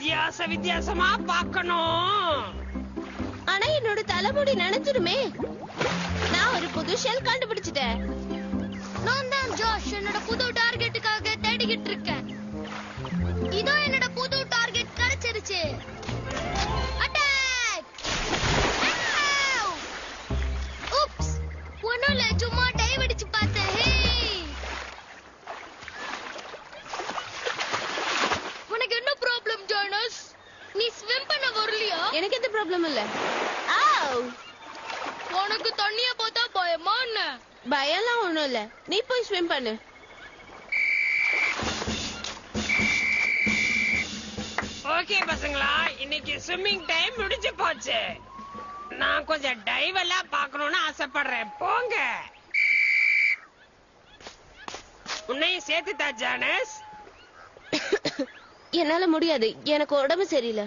வித்தியாசமா பார்க்கணும். ஆனா என்னோட தலைமுடி நனைஞ்சிடுமே. நான் ஒரு புது ஷெல் கண்டுபிடிச்சிட்டேன். நான் தான் ஜோஷ் என்னோட புது டார்கெட்டுக்காக தேடிக்கிட்டு இருக்கேன். இதோ என்னோட புது டார்கெட் கிடைச்சிருச்சு. அட்டாக்! ஊப்ஸ், ஒண்ணுல சும்மா டைவ் அடிச்சு பார்த்தேன். ஹே, உனக்கு என்ன ப்ராப்ளம் ஜானஸ்? நீ ஸ்விம் பண்ண வரலையா? எனக்கு எந்த ப்ராப்ளம் இல்ல. ஆவ், உனக்கு தண்ணிய பார்த்தா பயமா என்ன? பயம்லாம் ஒண்ணும் இல்ல. நீ போய் ஸ்விம் பண்ணு. ஓகே பசங்களா, இன்னைக்கு ஸ்விம்மிங் டைம் முடிஞ்சு போச்சு. நான் கொஞ்சம் டைவ் எல்லாம் பார்க்கணும்னு ஆசைப்படுறேன். போங்க. உன்னையும் சேர்த்துதா ஜானஸ்? என்னால முடியாது. எனக்கு உடம்பு சரியில்லை.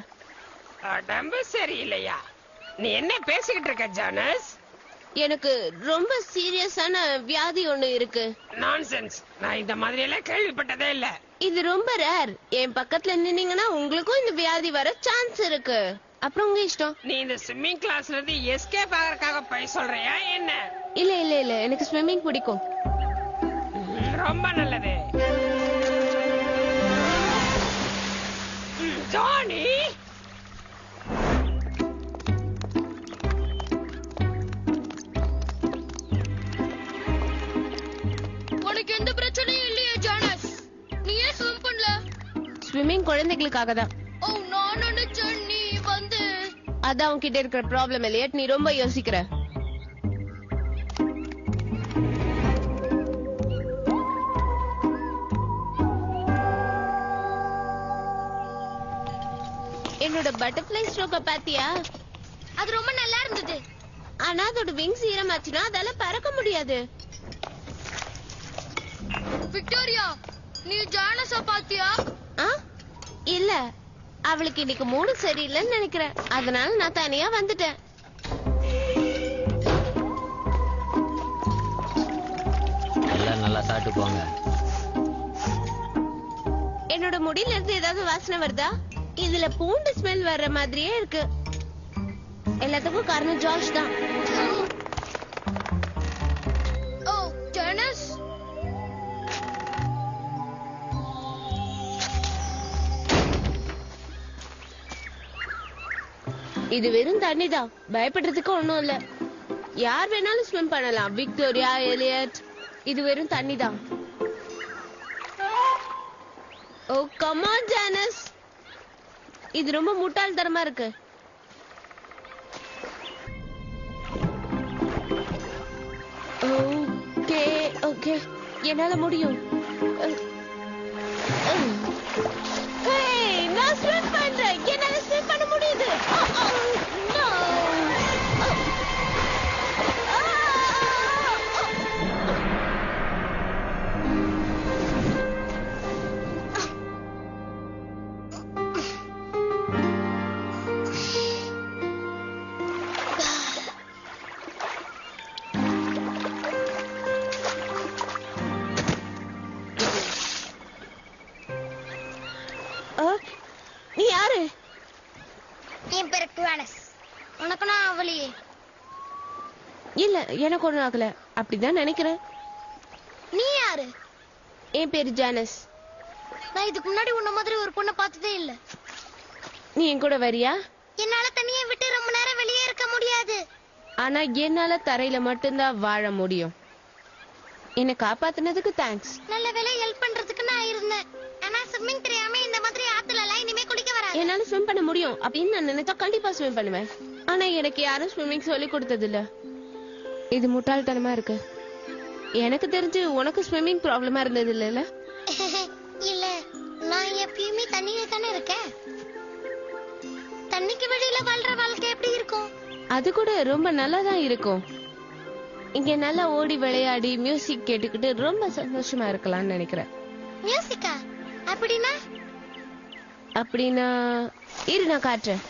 உடம்பு சரியில்லையா? நீ என்ன பேசிக்கிட்டு இருக்க ஜானஸ்? எனக்கு ரொம்ப சீரியஸான வியாதி ஒண்ணு இருக்கு. நான்சென்ஸ். நான் இந்த மாதிரி எல்லாம் கேள்விப்பட்டதே இல்ல. இது ரொம்ப ரேர். என் பக்கத்துல நின்னீங்கன்னா உங்களுக்கும் இந்த வியாதி வர சான்ஸ் இருக்கு. அப்புறம் உங்க இஷ்டம். நீ இந்த ஸ்விம்மிங் கிளாஸ்ல இருந்து எஸ்கேப் ஆகறதுக்காக போய் சொல்றியா என்ன? இல்ல இல்ல இல்ல, எனக்கு ஸ்விம்மிங் பிடிக்கும். ரொம்ப நல்லது. ஜானி, உனக்கு எந்த பிரச்சனையும் இல்லையா ஜானஸ்? நீ ஏன் ஸ்விம் பண்ணல? ஸ்விம்மிங் குழந்தைகளுக்காக தான். ஓ, நான் நினைச்சேன் நீ வந்து. அதான் உன்கிட்ட இருக்கிற ப்ராப்ளம் இல்லையா? நீ ரொம்ப யோசிக்கிற. என்னோட பட்டர்ஃப்ளை ஸ்ட்ரோக்க பாத்தியா? அது ரொம்ப நல்லா இருந்தது. ஆனா அதோட விங்ஸ் ஈரமாச்சுன்னா அதால பறக்க முடியாது. விக்டோரியா, நீ ஜானஸ பாத்தியா? ஆ? இல்ல, அவளுக்கு இன்னைக்கு மூடு சரியில்லைன்னு நினைக்கிறேன். அதனால நான் தனியா வந்துட்டேன். எல்லாம் நல்லா சாப்பிட்டு போங்க. என்னோட முடியில இருந்து ஏதாவது வாசனை வருதா? இதுல பூண்டு ஸ்மெல் வர்ற மாதிரியே இருக்கு. எல்லாத்துக்கும் காரணம் ஜார்ஜ் தான். ஓ, ஜானஸ், இது வெறும் தண்ணி தான். பயப்படுறதுக்கு ஒண்ணும் இல்ல. யார் வேணாலும் ஸ்விம் பண்ணலாம். விக்டோரியா, எலியட், இது வெறும் தண்ணி தான். ஓ கம் ஆன் ஜானஸ், இது ரொம்ப முட்டாள்தனமா இருக்கு. ஓகே ஓகே, என்னால முடியும். ஹேய், நான் ஸ்விம் பண்றேன். என்னால ஸ்விம் பண்ண முடியுது. No. நீ யாரு? என் பேரு ஜானஸ். உனக்கு நான் அவளியே? இல்ல, எனக்கு ஒண்ணும் ஆகல. அப்படிதான் நினைக்கிறேன். நீ யாரு? என் பேரு ஜானஸ். நான் இதுக்கு முன்னாடி உன்ன மாதிரி ஒரு பொண்ணை பார்த்ததே இல்ல. நீ என் கூட வரியா? என்னால தனியா விட்டு ரொம்ப நேரம் வெளியே இருக்க முடியாது. ஆனா என்னால தரையில மட்டும்தான் வாழ முடியும். என்னை காப்பாத்துனதுக்கு தேங்க்ஸ். நல்ல வேளை ஹெல்ப் பண்றதுக்கு நான் இருந்தேன். ஆனா ஸ்விம்மிங் தெரியாம இந்த மாதிரி ஆத்துல எல்லாம் இனிமே குளிக்க வராது. என்னால ஸ்விம் பண்ண முடியும் அப்படின்னு நான் நினைச்சா கண்டிப்பா ஸ்விம் பண்ணுவேன். ஆனா எனக்கு யாரும் ஸ்விம்மிங் சொல்லி கொடுத்தது இல்ல. இது முட்டாள்தனமா இருக்கு. எனக்கு தெரிஞ்சு உனக்கு ஸ்விம்மிங் ப்ராப்ளமா இருந்தது இல்ல? இல்ல, நான் எப்பயுமே தண்ணியில தானே இருக்கேன். தண்ணிக்கு வெளியில வாழ்ற வாழ்க்கை எப்படி இருக்கும்? அது கூட ரொம்ப நல்லா தான் இருக்கும். இங்க நல்லா ஓடி விளையாடி மியூசிக் கேட்டுக்கிட்டு ரொம்ப சந்தோஷமா இருக்கலாம்னு நினைக்கிறேன். மியூசிக்கா? அப்படின்னா? அப்படின்னா இரு நான் காட்டுறேன்.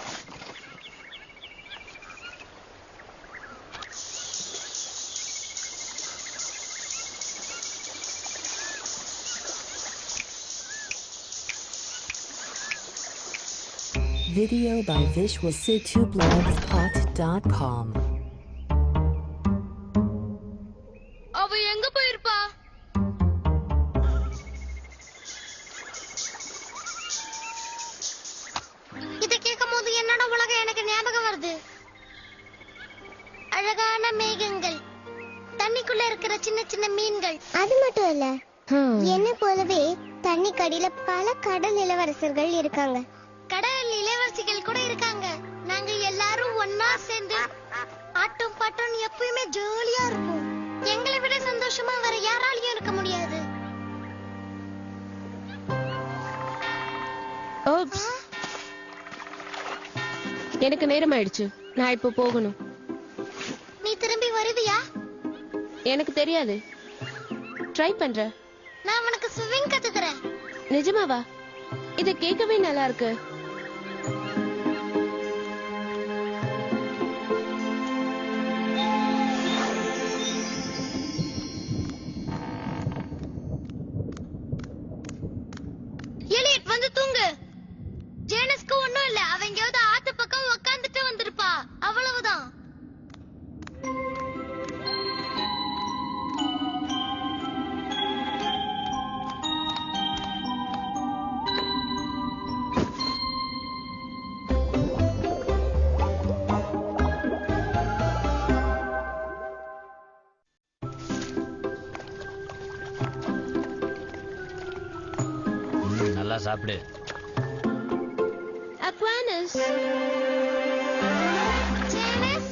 Video by visualsitublogspot.com. அவ எங்க போயிருப்பா? இத கேட்கும்போது என்னோட உலகம் எனக்கு ஞாபகம் வருது. அழகான மேகங்கள், தண்ணிக்குள்ள இருக்கிற சின்ன சின்ன மீன்கள். அது மட்டும் இல்ல, என்ன போலவே தண்ணி கடியில பல கடல் இளவரசர்கள் இருக்காங்க. கடல் இளவரசிகள் கூட இருக்காங்க. நாங்க எல்லாரும் ஒன்னா சேர்ந்து ஆட்டம் பாட்டம் எப்பயுமே ஜாலியா இருப்போம். எங்களை விட சந்தோஷமா வேற யாராலையும் இருக்க முடியாது. ஓப்ஸ், எனக்கு நேரம் ஆயிடுச்சு. நான் இப்போ போகணும். நீ திரும்பி வருவியா? எனக்கு தெரியாது, ட்ரை பண்றேன். நான் உனக்கு ஸ்விமிங் கத்து தரேன். நிஜமாவா? இத கேட்கவே நல்லா இருக்கு. எலியட் வந்து தூங்கு. ஜேனஸ்க்கு ஒண்ணும் இல்ல. அவ எங்கயாவது ஆத்து பக்கம் உட்கார்ந்துட்டு வந்திருப்பா. அவ்வளவுதான். நல்லா சாப்பிடு. அக்வானஸ், ஜேனஸ்,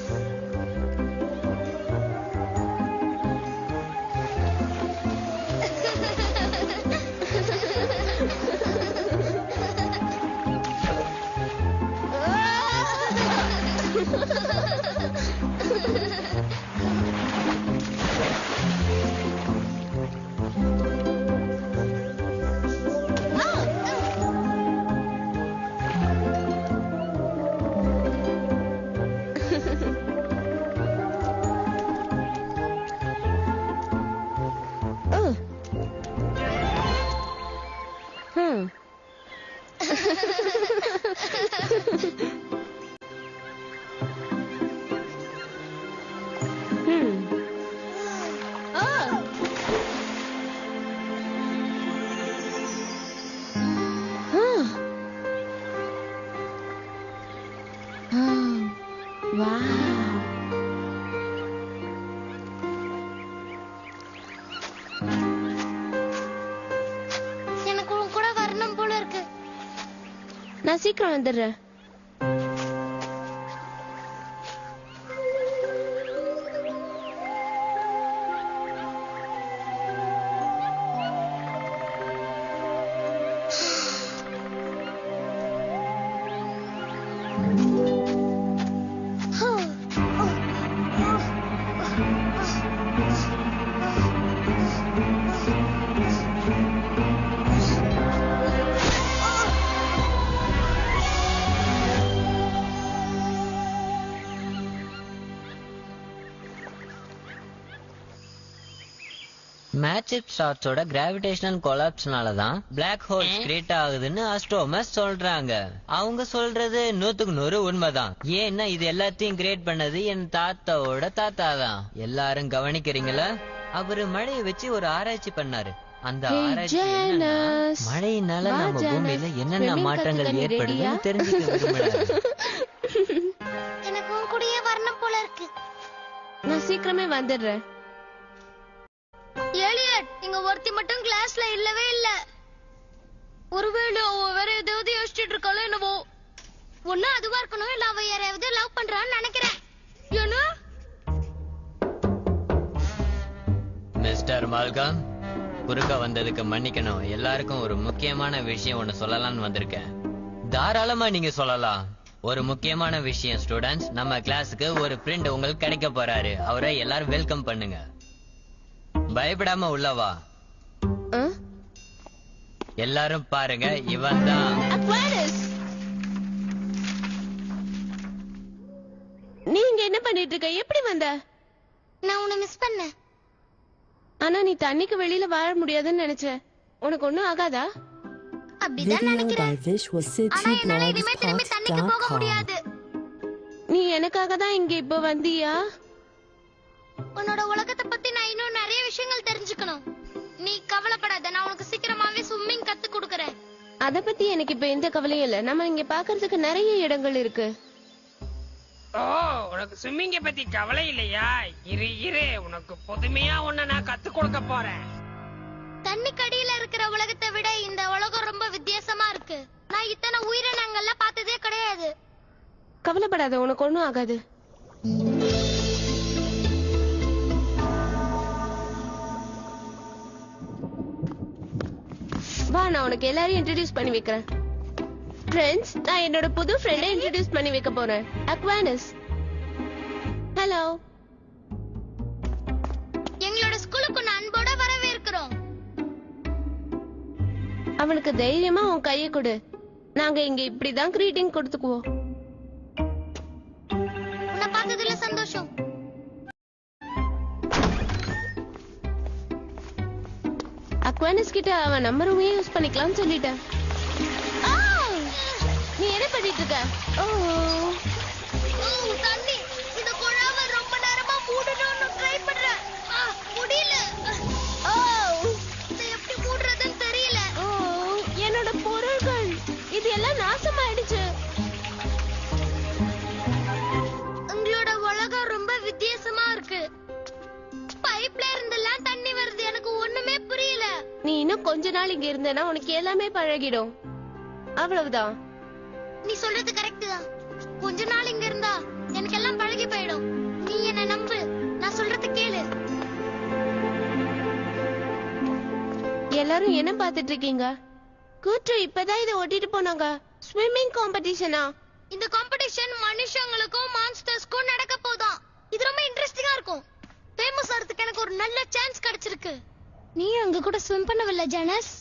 எனக்கு உன் கூட வரணும் போல இருக்கு. நான் சீக்கிரம் வந்துடுறேன். மேஜிக் ஷாட்ஸோட கிராவிடேஷனல் கொலாப்ஸ்னால தான் பிளாக் ஹோல்ஸ் கிரியேட் ஆகுதுன்னு ஆஸ்ட்ரோனமர்ஸ் சொல்றாங்க. அவங்க சொல்றது 100க்கு 100 உண்மைதான். ஏன்னா இது எல்லாத்தையும் கிரியேட் பண்ணது என் தாத்தாவோட தாத்தா தான். எல்லாரும் கவனிக்கிறீங்களா? அவரு மழையை வச்சு ஒரு ஆராய்ச்சி பண்ணாரு. அந்த ஆராய்ச்சி என்னன்னா, மழையினால நம்ம பூமியில என்னென்ன மாற்றங்கள் ஏற்படுதுன்னு தெரிஞ்சுக்க விரும்புறாரு. எனக்கு உன் கூடயே வரணும் போல இருக்கு. நான் சீக்கிரமே வந்துடுறேன். எலியட், இங்க ஒருத்தி மட்டும் கிளாஸ்ல இல்லவே இல்ல. ஒருவேளை அவ வேற ஏதாவது யோசிச்சுட்டு இருக்காளோ என்னவோ. ஒண்ணு அதுவா இருக்கணும், இல்ல அவ யாரையாவது லவ் பண்றான்னு நினைக்கிறேன். ஏன்னா மிஸ்டர் மால்கம், குறுக்க வந்ததுக்கு மன்னிக்கணும். எல்லாருக்கும் ஒரு முக்கியமான விஷயம் ஒண்ணு சொல்லலாம்னு வந்திருக்கேன். தாராளமா நீங்க சொல்லலாம். ஒரு முக்கியமான விஷயம் ஸ்டூடெண்ட்ஸ், நம்ம கிளாஸுக்கு ஒரு ஃப்ரெண்ட் உங்களுக்கு கிடைக்க போறாரு. அவரை எல்லாரும் வெல்கம் பண்ணுங்க. பயப்படாம உள்ளவா. எல்லாரும் பாருங்க, இவன் தான் அக்வானஸ். நீங்க என்ன பண்ணிட்டு இருக்க? எப்படி வந்த? நான் உன்னை மிஸ் பண்ணேன். ஆனா நீ தண்ணிக்கு வெளியில வாழ முடியாதுன்னு நினைச்ச. உனக்கு ஒண்ணும் ஆகாதா? அப்படிதான் Video by நினைக்கிறேன். ஆனா என்னால இனிமே திரும்பி தண்ணிக்கு போக visualcityblogspot.com. முடியாது. நீ எனக்காக தான் இங்க இப்ப வந்தியா? உன்னோட உலகத்தை பத்தி நான் இன்னும் நிறைய விஷயங்கள் தெரிஞ்சுக்கணும். நீ கவலைப்படாத, நான் உனக்கு சீக்கிரமாவே ஸ்விம்மிங் கத்து கொடுக்கறேன். அத பத்தி எனக்கு இப்ப எந்த கவலையும் இல்ல. நம்ம இங்க பாக்குறதுக்கு நிறைய இடங்கள் இருக்கு. ஓ, உனக்கு ஸ்விம்மிங்க பத்தி கவலை இல்லையா? இரு உனக்கு புதுமையா ஒண்ணு நான் கத்து கொடுக்க போறேன். தண்ணிக்கடியில இருக்கிற உலகத்தை விட இந்த உலகம் ரொம்ப வித்தியாசமா இருக்கு. நான் இத்தனை உயிரினங்கள்லாம் பார்த்ததே கிடையாது. கவலைப்படாத, உனக்கு ஒண்ணும் ஆகாது. வா, நான் உனக்கு எல்லாரையும் இன்ட்ரோடியூஸ் பண்ணி வைக்கிறேன். ஃப்ரெண்ட்ஸ், நான் என்னோட புது ஃப்ரெண்டை இன்ட்ரோடியூஸ் பண்ணி வைக்க போறேன். அக்வானஸ். ஹலோ. எங்களோட ஸ்கூலுக்கு நான் அன்போட வரவேற்கிறோம். அவனுக்கு தைரியமா உன் கையை கொடு. நாங்க இங்க இப்படிதான் கிரீட்டிங் கொடுத்துக்குவோம். உன்னை பார்த்ததுல சந்தோஷம். அக்வானஸ் கிட்ட அவன் நம்பருமே யூஸ் பண்ணிக்கலாம்னு சொல்லிட்டேன். நீ என்ன பண்ணிட்டு இருக்க? ஓ, தண்ணி இந்த குழாவை ரொம்ப நேரமா மூடணும்னு ட்ரை பண்றேன். முடியல. இதை எப்படி மூடுறதுன்னு தெரியல. ஓ, என்னோட பொருள்கள் இது எல்லாம் நாசமாயிடுச்சு. உங்களோட உலகம் ரொம்ப வித்தியாசமா இருக்கு. பைப்ல இருந்தெல்லாம் தண்ணி வருது, எனக்கு ஒண்ணுமே புரியல. நீ இன்னும் கொஞ்ச நாள் இங்க இருந்தேன்னா உனக்கு எல்லாமே பழகிடும். அவ்வளவுதான். நீ சொல்றது கரெக்ட் தான். கொஞ்ச நாள் இங்க இருந்தா எனக்கு எல்லாம் பழகி போயிடும். நீ என்ன நம்பு, நான் சொல்றது கேளு. எல்லாரும் என்ன பாத்துட்டு இருக்கீங்க? கூற்று இப்பதான் இதை ஒட்டிட்டு போனாங்க. ஸ்விம்மிங் காம்படிஷனா? இந்த காம்படிஷன் மனுஷங்களுக்கும் மான்ஸ்டர்ஸ்க்கும் நடக்க போதான். இது ரொம்ப இன்ட்ரெஸ்டிங்கா இருக்கும். ஃபேமஸ் ஆறதுக்கு எனக்கு ஒரு நல்ல சான்ஸ் கிடைச்சிருக்கு. நீ அங்க கூட ஸ்விம் பண்ணவில்லை ஜானஸ்?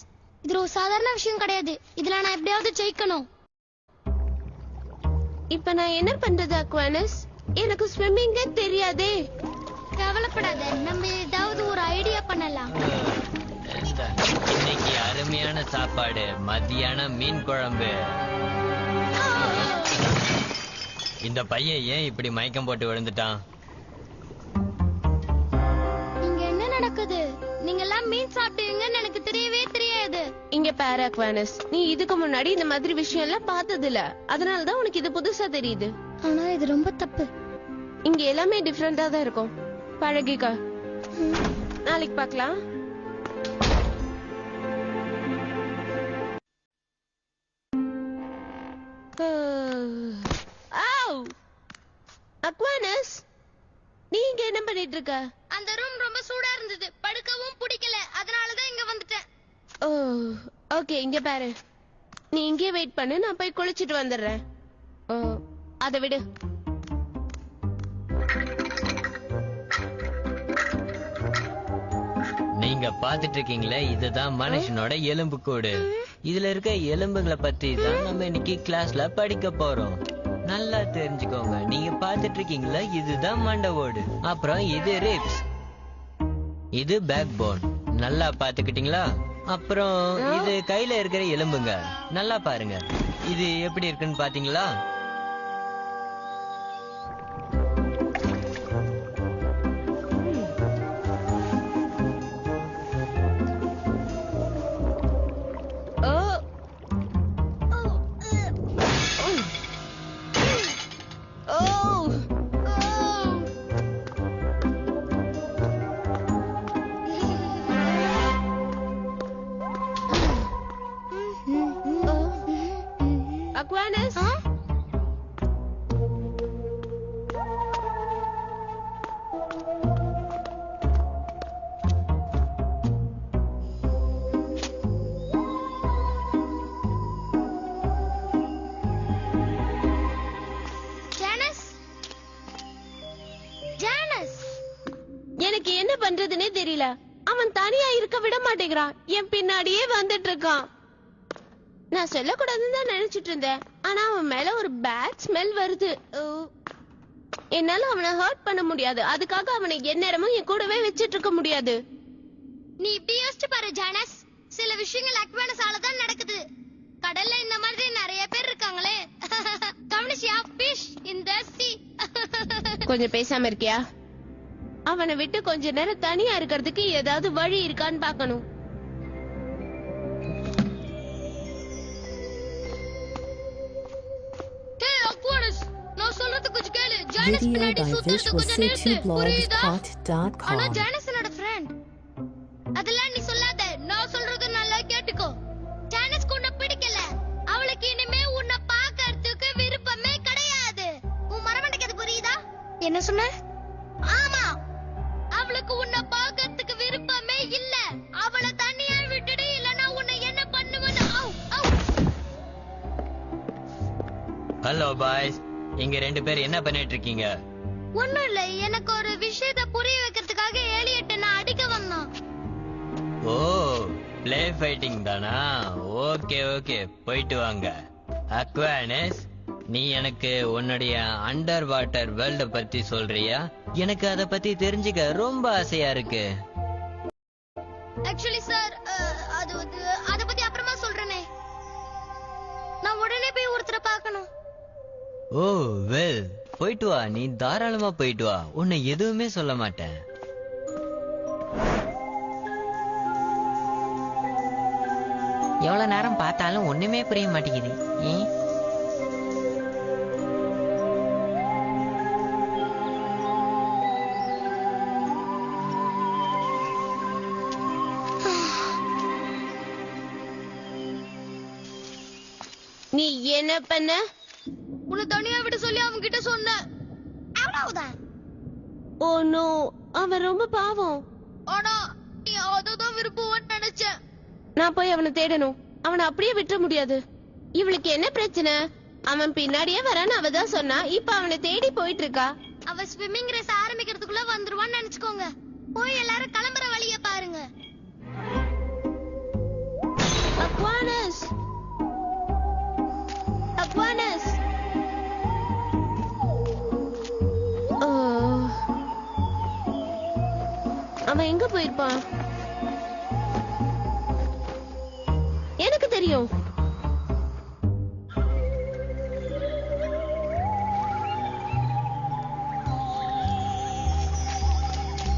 இது ஒரு சாதாரண விஷயம் கிடையாது. இதுல நான் எப்படியாவது ஜெயிக்கணும். இப்ப நான் என்ன பண்றது அக்வானஸ்? எனக்கு ஸ்விம்மிங்கே தெரியாதே. கவலைப்படாத, நம்ம ஏதாவது ஒரு ஐடியா பண்ணலாம். இன்னைக்கு அருமையான சாப்பாடு, மத்தியானம் மீன் குழம்பு. இந்த பையன் ஏன் இப்படி மயக்கம் போட்டு விழுந்துட்டான்? இங்க என்ன நடக்குது? நீங்க எல்லாம் மீன் சாப்பிடுவீங்கன்னு எனக்கு தெரியவே தெரியாது. இங்க பாரு அக்வானஸ், நீ இதுக்கு முன்னாடி இந்த மாதிரி விஷயம் எல்லாம் பார்த்தது இல்ல. அதனாலதான் உனக்கு இது புதுசா தெரியுது. ஆனா இது ரொம்ப தப்பு. இங்க எல்லாமே டிஃபரெண்டா தான் இருக்கும். பழகிக்க. நாளைக்கு பார்க்கலாம். அக்வானஸ், நீ இங்க என்ன பண்ணிட்டு இருக்க? அந்த ரூம் ரொம்ப சூடா இருந்தது, படுக்கவும் பிடிக்கல. அதனாலதான் இங்க வந்துட்டேன். ஓ, ஓகே. இங்க பாரு, நீ இங்கே வெயிட் பண்ணு, நான் போய் குளிச்சிட்டு வந்துடுறேன். ஓ, அதை விடு. நீங்க பாத்துட்டு இருக்கீங்களே, இதுதான் மனுஷனோட எலும்பு கூடு. இதுல இருக்க எலும்புகளை பத்தி தான் நம்ம இன்னைக்கு கிளாஸ்ல படிக்க போறோம். நல்லா தெரிஞ்சுக்கோங்க. நீங்க பாத்துட்டு இருக்கீங்களா, இதுதான் மண்டை ஓடு. அப்புறம் இது ரிப்ஸ், இது பேக் போன். நல்லா பாத்துக்கிட்டீங்களா? அப்புறம் இது கையில இருக்கிற எலும்புங்க. நல்லா பாருங்க, இது எப்படி இருக்குன்னு பாத்தீங்களா? Aquanus? எனக்கு என்ன பண்றதுன்னே தெரியல. அவன் தனியா இருக்க விட மாட்டேங்கிறான். என் பின்னாடியே வந்துட்டு இருக்கான். நான் சொல்லக்கூடாதுன்னு தான் நினைச்சிட்டு இருந்தேன். ஆனா அவன் மேல ஒரு பேட் ஸ்மெல் வருது. என்னால அவனை ஹர்ட் பண்ண முடியாது. அதுக்காக அவனை எந்நேரமும் என் கூடவே வச்சிட்டு இருக்க முடியாது. நீ இப்படி யோசிச்சு பாரு ஜானஸ். சில விஷயங்கள் அக்வானஸால தான் நடக்குது. கடல்ல இந்த மாதிரி நிறைய பேர் இருக்காங்களே. கவனிச்சியா? fish in the sea. கொஞ்சம் பேசாம இருக்கியா? அவனை விட்டு கொஞ்ச நேரம் தனியா இருக்கிறதுக்கு ஏதாவது வழி இருக்கான்னு பாக்கணும். நான் சொல்றது கொஞ்சம் கேளு. ஜானஸ் பின்னாடி சுத்துறது கொஞ்சம் நிறுத்து. புரியுதா? ஆனா ஜானஸ் என்னோட ஃப்ரெண்ட். அதெல்லாம் நீ சொல்லாத. நான் சொல்றது நல்லா கேட்டுக்கோ. ஜானஸ்க்கு உன்னை பிடிக்கல. அவளுக்கு இனிமே உன்னை பார்க்கறதுக்கு விருப்பமே கிடையாது. உன் மரமண்டைக்கு அது புரியுதா? என்ன சொன்ன? ஆமா, அவளுக்கு உன்னை பார்க்கறதுக்கு விருப்பமே இல்ல. அவளை தனியா விட்டுடு, இல்லனா உன்னை என்ன பண்ணுவேன்னு. ஹலோ பாய்ஸ், இங்க 2 பேர் என்ன பண்ணிட்டு இருக்கீங்க? ஒண்ணும் இல்ல, எனக்கு ஒரு விஷயத்தை புரிய வைக்கிறதுக்காக எலியட்ட நான் அடிக்க வந்தான். ஓ, பிளே ஃபைட்டிங் தானா? ஓகே ஓகே, போயிட்டு வாங்க. அக்வானஸ், நீ எனக்கு உன்னுடைய அண்டர் வாட்டர் வேர்ல்ட பத்தி சொல்றியா? எனக்கு அத பத்தி தெரிஞ்சுக்க ரொம்ப ஆசையா இருக்கு. ஆக்சுவலி சார், அத பத்தி அப்புறமா சொல்றேனே. நான் உடனே போய் ஒருத்தரை பார்க்கணும். ஓ வெல், போயிட்டு வா, நீ தாராளமா போயிட்டு வா. உன்னை எதுவுமே சொல்ல மாட்டேன். எவ்வளவு நேரம் பார்த்தாலும் ஒண்ணுமே புரிய மாட்டேங்குது. நீ என்ன பண்ண? உன்னை தனியா விட சொல்லி அவங்க கிட்ட சொன்னேன். அவ்வளவுதான். ஓ நோ, அவன் ரொம்ப பாவம். ஆனா நீ அததான் விரும்புவன்னு நினைச்சேன். நான் போய் அவனை தேடணும். அவனை அப்படியே விட்டுற முடியாது. இவளுக்கு என்ன பிரச்சனை? அவன் பின்னாடியே வரான்னு அவ தான் சொன்னா. இப்ப அவனை தேடி போயிட்டு இருக்கா. அவ ஸ்விம்மிங் ரேஸ் ஆரம்பிக்கிறதுக்குள்ள வந்துருவான்னு நினைச்சுக்கோங்க. போய் எல்லாரும் கிளம்புற வழிய பாருங்க. அக்வானஸ், அக்வானஸ். அவன் எங்க போயிருப்பான்? எனக்கு தெரியும்.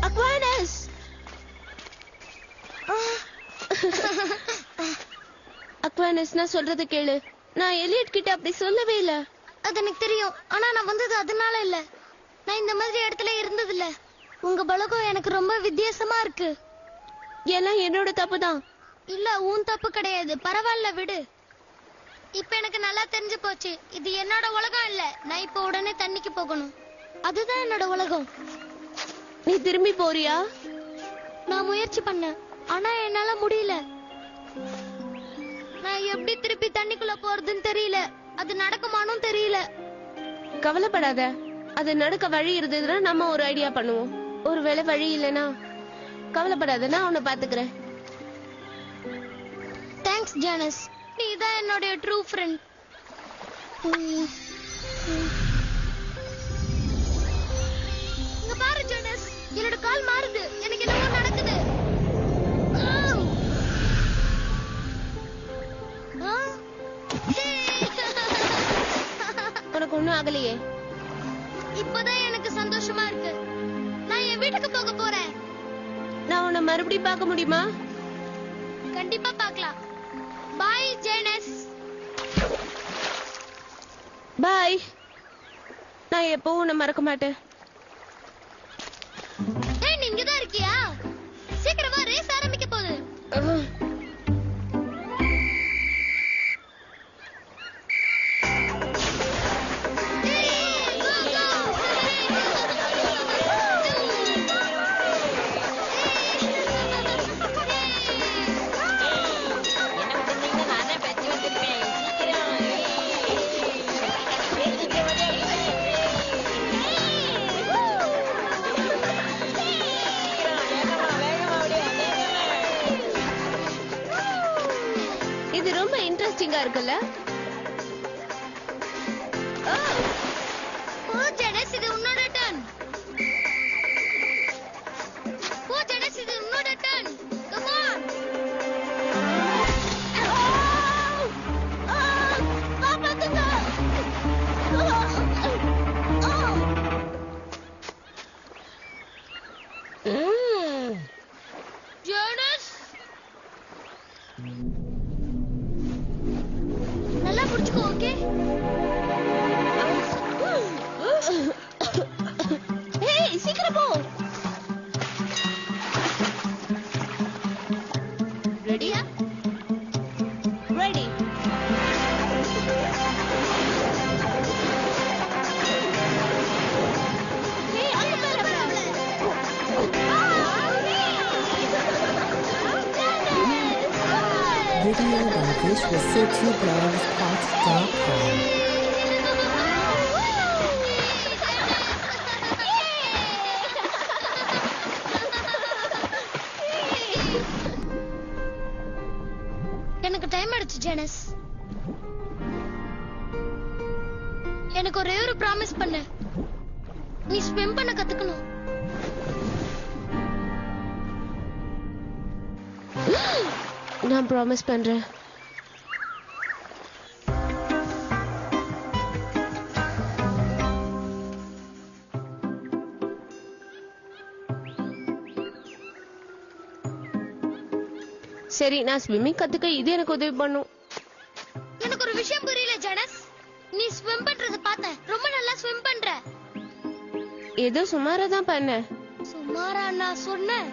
அக்வானஸ். அக்வானஸ், நான் சொல்றது கேளு. நான் எலியட் கிட்ட அப்படி சொல்லவே இல்ல. அது எனக்கு தெரியும். ஆனா நான் வந்தது அதனால இல்ல. நான் இந்த மாதிரி இடத்துல இருந்தது இல்ல. உங்க பழக்கம் எனக்கு ரொம்ப வித்தியாசமா இருக்கு. எல்லாம் என்னோட தப்பு தான். இல்ல, உன் தப்பு கிடையாது. பரவாயில்ல, விடு. இப்ப எனக்கு நல்லா தெரிஞ்சு போச்சு. இது என்னோட உலகம் இல்ல. நான் இப்ப உடனே தண்ணிக்கு போகணும். அதுதான் என்னோட உலகம். நீ திரும்பி போறியா? நான் முயற்சி பண்ணேன், ஆனா என்னால முடியல. நான் எப்படி திருப்பி தண்ணிக்குள்ள போறதுன்னு தெரியல. அது நடக்குமானும் தெரியல. கவலைப்படாத. அது நடக்க வழி இருந்ததுன்னா நம்ம ஒரு ஐடியா பண்ணுவோம். ஒருவேளை வழி இல்லைன்னா கவலைப்படாத, நான் உன்னை பாத்துக்கிறேன். தேங்க்ஸ் ஜானஸ், நீ தான் என்னோட ட்ரூ ஃப்ரெண்ட். இங்க பாரு ஜானஸ், என்னோட கால் மாறுது. எனக்கு என்னவோ நடக்குது. உனக்கு ஒண்ணும் ஆகலையே? இப்பதான் எனக்கு சந்தோஷமா இருக்கு. நான் என் வீட்டுக்கு போக போறேன். நான் உன்னை மறுபடியும் பார்க்க முடியுமா? கண்டிப்பா பார்க்கலாம். பாய் ஜேனஸ். பாய். நான் எப்பவும் உன்னை மறக்க மாட்டேன். ஏய், நீங்க தான் இருக்கியா? சீக்கிரமா ரேஸ் ஆரம்பிக்க போகுது. இது ரொம்ப இன்ட்ரெஸ்டிங்கா இருக்குல்ல? ஓ ஜெனஸ், இது உன்னோட டர்ன். ஓ ஜெனஸ், இது உன்னோட டர்ன். Come on. நல்லா புடிச்சுக்கோ, ஓகே? ஏய் சீக்கிரம் போ. ரெடியா? ரெடி. ஏய் அங்க பாரு. Video by visualcityblogs.com. எனக்கு டைம் ஆயிடுச்சு ஜெனஸ். எனக்கு ஒரே ஒரு ப்ராமிஸ் பண்ணு. நீ ஸ்விம் பண்ண கத்துக்கணும். நான் ப்ராமிஸ் பண்றேன். சரி, நான் ஸ்விம்மிங் கத்துக்க இது எனக்கு உதவி பண்ணும். எனக்கு ஒரு விஷயம் புரியல ஜெனஸ். நீ ஸ்விம் பண்றத பார்த்தேன். ரொம்ப நல்லா ஸ்விம் பண்ற. ஏதோ சுமாரா தான் பண்ணேன். சுமாரா நான் சொன்னேன்.